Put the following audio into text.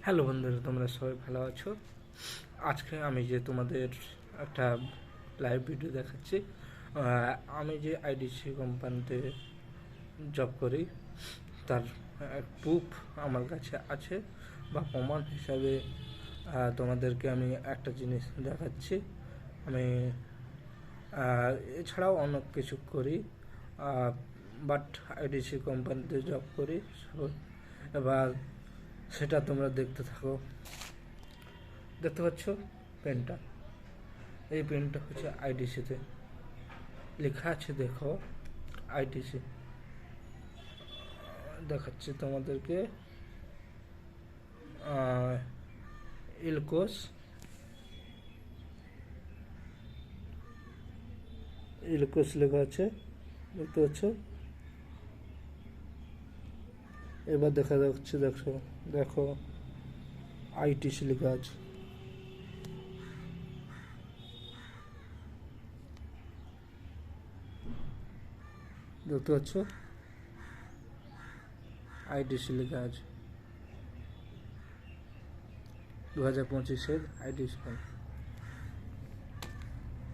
Hello বন্ধুরা, তোমরা সবাই ভালো আছো? আজকে আমি যে তোমাদের একটা লাইভ ভিডিও দেখাচ্ছি। আমি যে আইডিসি কোম্পানিতে জব করি তার প্রুফ আমার কাছে আছে, বা প্রমাণ হিসাবে তোমাদেরকে আমি একটা জিনিস দেখাচ্ছি। আমি এছাড়াও অনেক কিছু করি, বাট আইডিসি কোম্পানিতে জব করি। এবার সেটা তোমরা দেখতে থাকো। দেখতে পাচ্ছ পেনটা? এই পেনটা হচ্ছে আইডিসিতে লেখা আছে, দেখো আইডিসি। দেখাচ্ছি তোমাদেরকে। ইলকোস ইলকোস লেখা আছে, দেখতে পাচ্ছ? এবার দেখা যাচ্ছে, দেখো দেখো আইটিসি লেখা আছে। দেখতে পাচ্ছ আইটিসি লেখা আছে, 2025-এর আইটিসি।